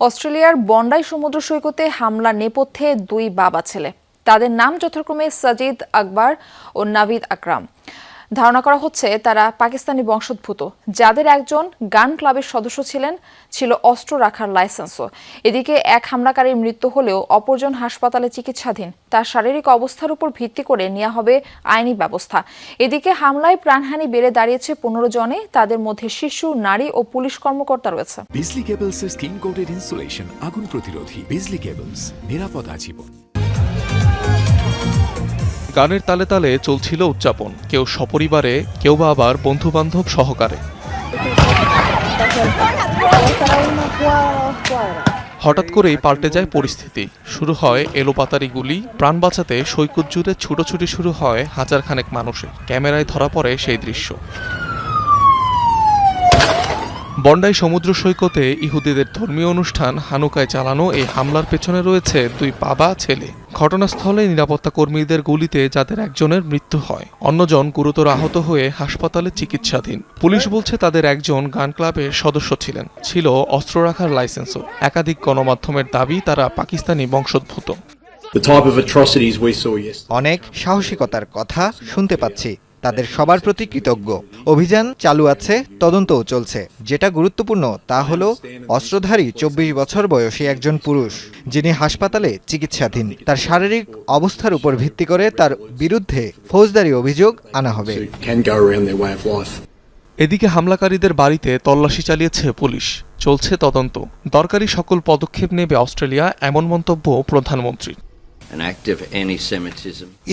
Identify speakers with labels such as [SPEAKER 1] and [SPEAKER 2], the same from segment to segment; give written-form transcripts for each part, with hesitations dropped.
[SPEAKER 1] অস্ট্রেলিয়ার বন্ডাই সমুদ্র সৈকতে হামলার নেপথ্যে দুই বাবা ছেলে। তাদের নাম যথাক্রমে সাজিদ আকবর ও নাভিদ আকরাম। ধারণা করা হচ্ছে তারা পাকিস্তানি বংশোদ্ভূত, যাদের একজন গান ক্লাবের সদস্য ছিল অস্ত্র রাখার লাইসেন্সও। এদিকে এক হামলাকারীর মৃত্যু হলেও অপরজন হাসপাতালে চিকিৎসাধীন। তার শারীরিক অবস্থার উপর ভিত্তি করে নেওয়া হবে আইনি ব্যবস্থা। এদিকে হামলায় প্রাণহানি বেড়ে দাঁড়িয়েছে 15 জনে। তাদের মধ্যে শিশু, নারী ও পুলিশ কর্মকর্তা রয়েছে।
[SPEAKER 2] বিজলি কেবলসের স্কিন কোটেড ইনসুলেশন আগুন প্রতিরোধী। বিজলি কেবলস, নিরাপদ আজীবন।
[SPEAKER 3] গানের তালে তালে চলছিল উদযাপন, কেউ সপরিবারে, কেউ বা আবার বন্ধু বান্ধব সহকারে। হঠাৎ করেই পাল্টে যায় পরিস্থিতি। শুরু হয় এলোপাতাড়ি গুলি। প্রাণ বাঁচাতে সৈকত জুড়ে ছুটোছুটি শুরু হয় হাজারখানেক মানুষের। ক্যামেরায় ধরা পড়ে সেই দৃশ্য। বন্ডাই সমুদ্র সৈকতে ইহুদিদের ধর্মীয় অনুষ্ঠান হানুকায় চালানো এই হামলার পেছনে রয়েছে দুই বাবা ছেলে। ঘটনাস্থলে নিরাপত্তা কর্মীদের গুলিতে যাদের একজনের মৃত্যু হয়, অন্যজন গুরুতর আহত হয়ে হাসপাতালে চিকিৎসাধীন। পুলিশ বলছে তাদের একজন গান ক্লাবের সদস্য ছিল অস্ত্র রাখার লাইসেন্সও। একাধিক গণমাধ্যমের দাবি তারা পাকিস্তানি বংশোদ্ভূত।
[SPEAKER 4] অনেক সাহসিকতার কথা শুনতে পাচ্ছি। তাদের সবার প্রতি কৃতজ্ঞ। অভিযান চালু আছে, তদন্তও চলছে। যেটা গুরুত্বপূর্ণ তা হলো অস্ত্রধারী 24 বছর বয়সী একজন পুরুষ, যিনি হাসপাতালে চিকিৎসাধীন। তার শারীরিক অবস্থার উপর ভিত্তি করে তার বিরুদ্ধে ফৌজদারি অভিযোগ আনা হবে।
[SPEAKER 3] এদিকে হামলাকারীদের বাড়িতে তল্লাশি চালিয়েছে পুলিশ। চলছে তদন্ত। দরকারি সকল পদক্ষেপ নেবে অস্ট্রেলিয়া, এমন মন্তব্য প্রধানমন্ত্রী।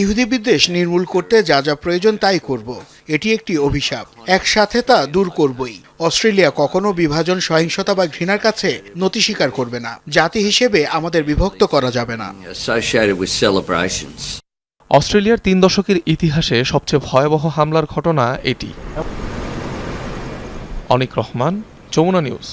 [SPEAKER 5] ইহুদি বিদ্বেষ নির্মূল করতে যা যা প্রয়োজন তাই করব। এটি একটি অভিশাপ, একসাথে তা দূর করবই। অস্ট্রেলিয়া কখনো বিভাজন, সহিংসতা বা ঘৃণার কাছে নতি স্বীকার করবে না। জাতি হিসেবে আমাদের বিভক্ত করা যাবে না।
[SPEAKER 3] অস্ট্রেলিয়ার 3 দশকের ইতিহাসে সবচেয়ে ভয়াবহ হামলার ঘটনা এটি। অনিক রহমান, যমুনা নিউজ।